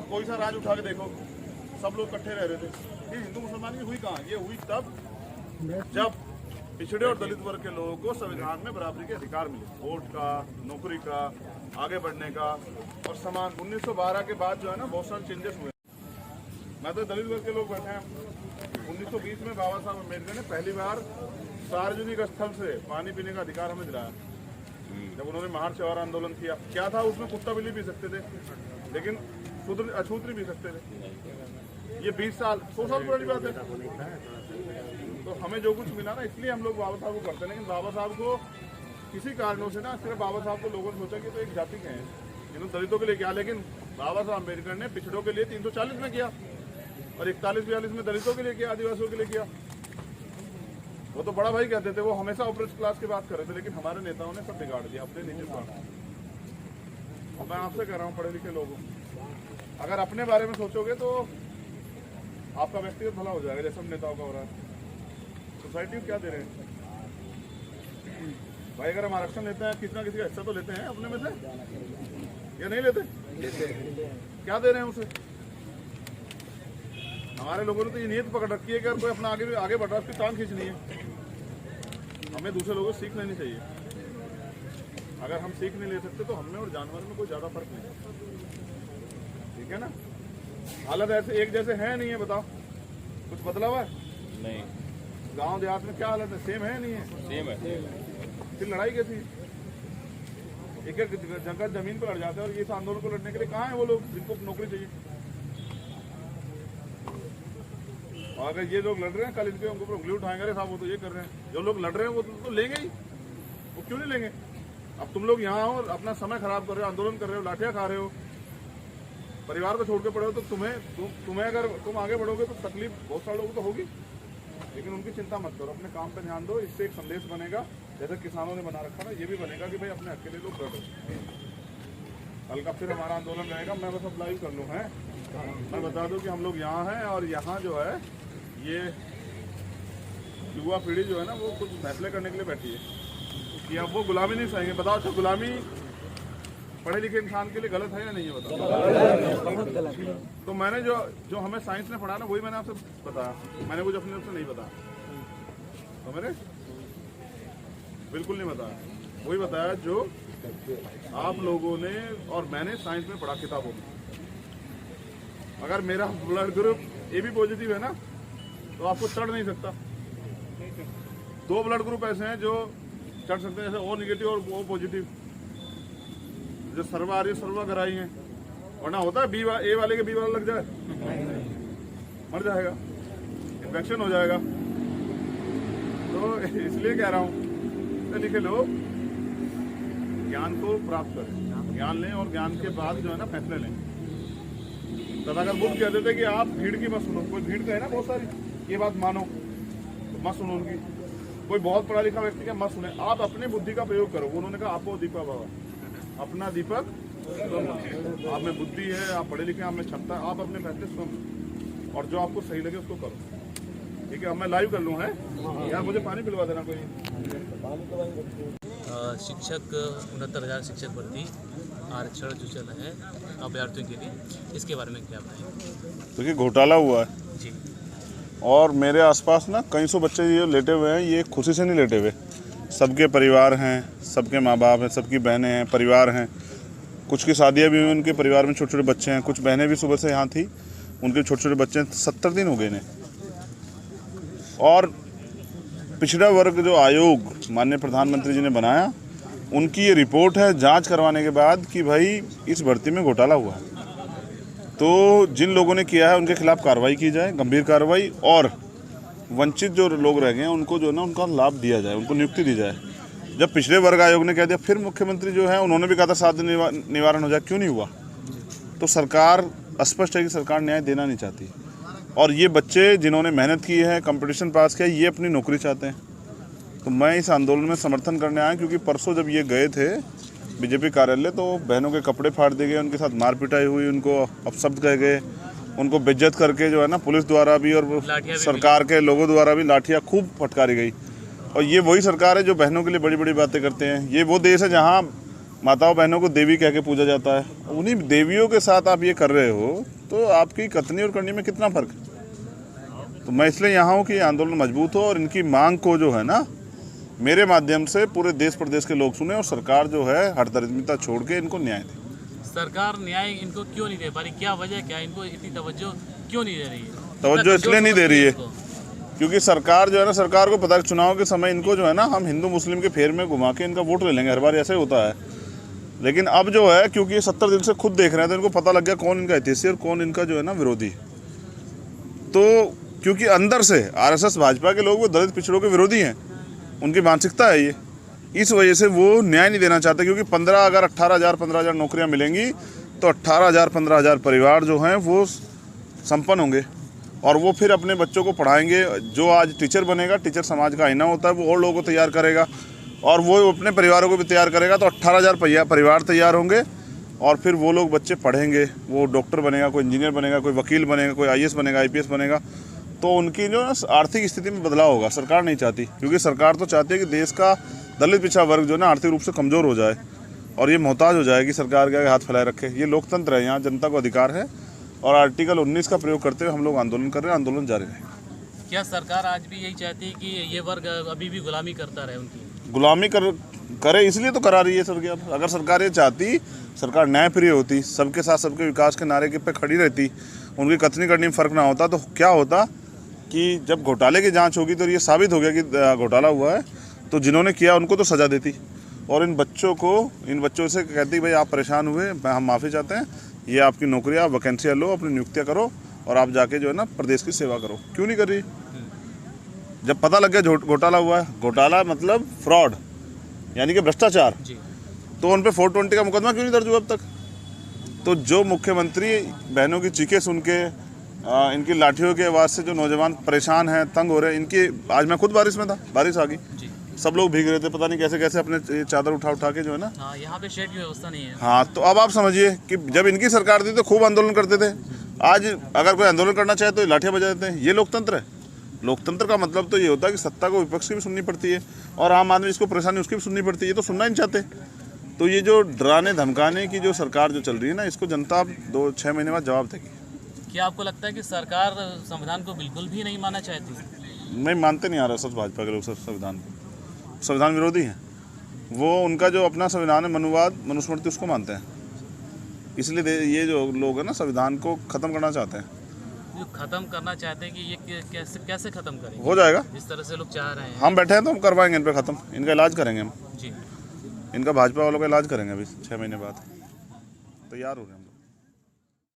कोई सा राज उठा के देखो, सब लोग इकट्ठे रह रहे थे। ये हिंदू मुसलमान की हुई कहाँ? ये हुई तब जब पिछड़े और दलित वर्ग के लोगों को संविधान में बराबरी के अधिकार मिले, वोट का, नौकरी का, आगे बढ़ने का और समान। 1912 के बाद जो है ना बहुत सारे चेंजेस हुए। मैं तो दलित वर्ग के लोग बैठे हैं। 1920 में बाबा साहब अम्बेडकर ने पहली बार सार्वजनिक स्थल से पानी पीने का अधिकार हमें दिलाया। जब उन्होंने महार चौरा आंदोलन किया, क्या था उसमें? कुत्ता बिल्ली पी सकते थे, लेकिन शूद्र अछूत पी सकते थे। ये 20 साल 100 साल पुरानी बात है। तो हमें जो कुछ मिला ना, इसलिए हम लोग बाबा साहब को करते हैं। लेकिन बाबा साहब को किसी कारणों से ना, सिर्फ बाबा साहब को लोगों ने सोचा कि तो एक जाति के हैं, जिन्होंने दलितों के लिए किया। लेकिन बाबा साहब अम्बेडकर ने पिछड़ों के लिए 340 में किया और 41-42 में दलितों के लिए किया, आदिवासियों के लिए किया। वो तो बड़ा भाई कहते थे, वो हमेशा ऊपर क्लास की बात कर रहे थे। लेकिन हमारे नेताओं ने सब बिगाड़ दिया अपने निजी स्वार्थ। मैं आपसे कह रहा हूँ, पढ़े लिखे लोगों, अगर अपने बारे में सोचोगे तो आपका व्यक्तिगत भला हो जाएगा, जैसे हम नेताओं का हो रहा है। सोसाइटी को क्या दे रहे हैं भाई? अगर हम आरक्षण लेते हैं, किसी ना किसी का हिस्सा तो लेते हैं अपने में से, या नहीं लेते? क्या दे रहे हैं उसे? हमारे लोगों ने तो ये नीयत पकड़ रखी है कि अगर कोई अपना आगे बढ़ रहा है, उसकी टांग खींचनी है। हमें दूसरे लोगों से सीख लेनी चाहिए। अगर हम सीख नहीं ले सकते तो हमें और जानवर में कोई ज्यादा फर्क नहीं है, ठीक है ना? हालत ऐसे एक जैसे है नहीं है, बताओ कुछ बदला हुआ है? नहीं। गांव देहात में क्या हालत है? सेम है नहीं है? सेम है। फिर लड़ाई कैसी? एक एक जगह जमीन पर लड़ जाते हैं। और इस आंदोलन को लड़ने के लिए कहाँ है वो लोग जिनको नौकरी चाहिए? और अगर ये लोग लड़ रहे हैं, कल इनके ऊपर उंगली उठाएंगे, अरे साहब वो तो ये कर रहे हैं। जो लोग लड़ रहे हैं वो तो लेंगे ही, वो क्यों नहीं लेंगे? अब तुम लोग यहाँ हो, अपना समय खराब कर रहे हो, आंदोलन कर रहे हो, लाठियां खा रहे हो, परिवार को छोड़ के पड़े हो, तो तुम्हें अगर तुम आगे बढ़ोगे तो तकलीफ बहुत सारे लोगों को तो होगी। लेकिन उनकी चिंता मत करो, अपने काम पे ध्यान दो। इससे एक संदेश बनेगा, जैसे किसानों ने बना रखा ना, ये भी बनेगा कि भाई अपने हक के लिए लोग लड़ रहे। कल का फिर हमारा आंदोलन रहेगा। मैं बस अब लाइव कर लूँ है, मैं बता दूं कि हम लोग यहाँ हैं और यहाँ जो है ये युवा पीढ़ी जो है ना, वो कुछ फैसले करने के लिए बैठी है कि अब वो गुलामी नहीं सहेंगे। बताओ अच्छा, गुलामी पढ़े लिखे इंसान के लिए गलत है या नहीं है? बताओ। तो मैंने जो हमें साइंस ने पढ़ा ना, वही मैंने आपसे बताया। मैंने कुछ अपनी तरफ से नहीं बताया, तो मैंने बिल्कुल नहीं बताया। वही बताया जो आप लोगों ने और मैंने साइंस में पढ़ा किताबों में। अगर मेरा ब्लड ग्रुप AB पॉजिटिव है ना, तो आपको चढ़ नहीं सकता। 2 ब्लड ग्रुप ऐसे हैं जो चढ़ सकते हैं, जैसे O नेगेटिव और O पॉजिटिव, जो सर्वाहारी सर्वाग्राही हैं। वरना होता है A वाले के B वाला लग जाए, मर जाएगा, इन्फेक्शन हो जाएगा। तो इसलिए कह रहा हूँ, लिखे लोग ज्ञान को प्राप्त करें, ज्ञान लें और ज्ञान के बाद जो है ना फैसले लें। तथागत बुद्ध कहते थे कि आप भीड़ की मत सुनो। कोई भीड़ कहे ना बहुत सारी, ये बात मानो तो मत सुनो उनकी। कोई बहुत पढ़ा लिखा व्यक्ति का मत सुने, आप अपनी बुद्धि का प्रयोग करो। उन्होंने कहा आपको दीपक बाबा, अपना दीपक आप में बुद्धि है, आप पढ़े लिखे, आप में क्षमता है, आप अपने फैसले सुनो और जो आपको सही लगे उसको करो, ठीक है? अब मैं लाइव कर लूँ है यार, मुझे पानी पिलवा देना कोई। शिक्षक 69,000 शिक्षक भर्ती आरक्षण जो चल रहा है अभ्यर्थियों के लिए, इसके बारे में क्या बताएं? देखिए घोटाला हुआ है जी, और मेरे आसपास ना कई सौ बच्चे ये लेटे हुए हैं। ये खुशी से नहीं लेटे हुए, सबके परिवार हैं, सबके माँ बाप हैं, सबकी बहनें हैं, परिवार हैं। कुछ की शादियाँ भी हुई, उनके परिवार में छोटे छोटे बच्चे हैं। कुछ बहनें भी सुबह से यहाँ थी, उनके छोटे छोटे बच्चे हैं। 70 दिन हो गए इन्हें। और पिछड़ा वर्ग जो आयोग माननीय प्रधानमंत्री जी ने बनाया, उनकी ये रिपोर्ट है जांच करवाने के बाद कि भाई इस भर्ती में घोटाला हुआ है। तो जिन लोगों ने किया है उनके खिलाफ कार्रवाई की जाए, गंभीर कार्रवाई, और वंचित जो लोग रह गए हैं उनको जो है ना उनका लाभ दिया जाए, उनको नियुक्ति दी जाए। जब पिछड़े वर्ग आयोग ने कह दिया, फिर मुख्यमंत्री जो है उन्होंने भी कहा था 7 दिन निवारण हो जाए, क्यों नहीं हुआ? तो सरकार स्पष्ट है कि सरकार न्याय देना नहीं चाहती। और ये बच्चे जिन्होंने मेहनत की है, कंपटीशन पास किया, ये अपनी नौकरी चाहते हैं। तो मैं इस आंदोलन में समर्थन करने आया, क्योंकि परसों जब ये गए थे बीजेपी कार्यालय तो बहनों के कपड़े फाड़ दिए गए, उनके साथ मार पिटाई हुई, उनको अपशब्द कहे गए, उनको बेइज्जत करके जो है ना पुलिस द्वारा भी और सरकार के लोगों द्वारा भी लाठियाँ खूब फटकारी गई। और ये वही सरकार है जो बहनों के लिए बड़ी बड़ी बातें करते हैं। ये वो देश है जहाँ माताओं बहनों को देवी कह के पूजा जाता है। उन्हीं देवियों के साथ आप ये कर रहे हो तो आपकी कथनी और करनी में कितना फर्क है। तो मैं इसलिए यहाँ हूँ कि ये आंदोलन मजबूत हो और इनकी मांग को जो है ना मेरे माध्यम से पूरे देश प्रदेश के लोग सुने और सरकार जो है हठधर्मिता छोड़ के इनको न्याय दे। सरकार न्याय इनको क्यों नहीं दे पा रही, क्या वजह क्या, इनको इतनी तवज्जो क्यों नहीं दे रही है? तवज्जो इसलिए नहीं दे रही है क्योंकि सरकार जो है ना, सरकार को पता है चुनाव के समय इनको जो है ना हम हिंदू मुस्लिम के फेर में घुमा के इनका वोट ले लेंगे, हर बार ऐसे ही होता है। लेकिन अब जो है क्योंकि ये 70 दिन से खुद देख रहे हैं तो इनको पता लग गया कौन इनका हितैषी और कौन इनका जो है ना विरोधी। तो क्योंकि अंदर से आरएसएस भाजपा के लोग वो दलित पिछड़ों के विरोधी हैं, उनकी मानसिकता है ये, इस वजह से वो न्याय नहीं देना चाहते। क्योंकि 15 अगर 18,000 15,000 नौकरियां मिलेंगी तो 18,000 15,000 परिवार जो हैं वो संपन्न होंगे और वो फिर अपने बच्चों को पढ़ाएंगे। जो आज टीचर बनेगा, टीचर समाज का आईना होता है, वो और लोगों को तैयार करेगा और वो अपने परिवारों को भी तैयार करेगा। तो 18,000 परिवार तैयार होंगे और फिर वो लोग बच्चे पढ़ेंगे, वो डॉक्टर बनेगा, कोई इंजीनियर बनेगा, कोई वकील बनेगा, कोई IAS बनेगा, IPS बनेगा। तो उनकी जो आर्थिक स्थिति में बदलाव होगा। सरकार नहीं चाहती, क्योंकि सरकार तो चाहती है कि देश का दलित पिछड़ा वर्ग जो है ना आर्थिक रूप से कमज़ोर हो जाए और ये मोहताज हो जाए कि सरकार के आगे हाथ फैलाए रखे। ये लोकतंत्र है, यहाँ जनता को अधिकार है और आर्टिकल 19 का प्रयोग करते हुए हम लोग आंदोलन कर रहे हैं, आंदोलन जारी रहेगा। क्या सरकार आज भी यही चाहती है कि ये वर्ग अभी भी गुलामी करता रहे? उनकी गुलामी करे इसलिए तो करा रही है सर। अगर सरकार ये चाहती, सरकार न्यायप्रिय होती, सबके साथ सबके विकास के नारे के पे खड़ी रहती, उनकी कथनी करनी में फ़र्क ना होता, तो क्या होता कि जब घोटाले की जांच होगी तो ये साबित हो गया कि घोटाला हुआ है, तो जिन्होंने किया उनको तो सज़ा देती और इन बच्चों से कहती भाई आप परेशान हुए, हम माफ़ी चाहते हैं, ये आपकी नौकरियाँ, आप वैकेंसियाँ लो, अपनी नियुक्तियाँ करो और आप जाके जो है ना प्रदेश की सेवा करो। क्यों नहीं कर रही? जब पता लग गया घोटाला हुआ है, घोटाला मतलब फ्रॉड यानी कि भ्रष्टाचार, तो उन पर 420 का मुकदमा क्यों नहीं दर्ज हुआ अब तक? तो जो मुख्यमंत्री बहनों की चीखें सुन के, इनकी लाठियों के आवाज़ से जो नौजवान परेशान हैं, तंग हो रहे हैं, इनकी आज मैं खुद बारिश में था, बारिश आ गई, सब लोग भीग रहे थे, पता नहीं कैसे कैसे अपने चादर उठा के जो है ना, यहाँ पे शेड की व्यवस्था नहीं है। हाँ, तो अब आप समझिए कि जब इनकी सरकार थी तो खूब आंदोलन करते थे, आज अगर कोई आंदोलन करना चाहे तो लाठियाँ बजा देते हैं। ये लोकतंत्र है। लोकतंत्र का मतलब तो ये होता है कि सत्ता को विपक्ष की भी सुननी पड़ती है और आम आदमी जिसको परेशानी उसकी भी सुननी पड़ती है। ये तो सुनना ही नहीं चाहते। तो ये जो डराने धमकाने की जो सरकार जो चल रही है ना, इसको जनता अब 2-6 महीने बाद जवाब देगी। क्या आपको लगता है कि सरकार संविधान को बिल्कुल भी नहीं मानना चाहती? नहीं मानते नहीं आ रहा सच भाजपा के लोग सर संविधान को, संविधान विरोधी हैं वो। उनका जो अपना संविधान है मनुवाद मनुस्मृति, उसको मानते हैं। इसलिए ये जो लोग हैं ना संविधान को ख़त्म करना चाहते हैं। जो ख़त्म करना चाहते हैं कि ये कैसे ख़त्म करेंगे? हो जाएगा जिस तरह से लोग चाह रहे हैं। हम बैठे हैं तो हम करवाएंगे इन पर ख़त्म, इनका इलाज करेंगे हम जी, इनका भाजपा वालों का इलाज करेंगे अभी 6 महीने बाद। तैयार हो रहे हैं हम लोग।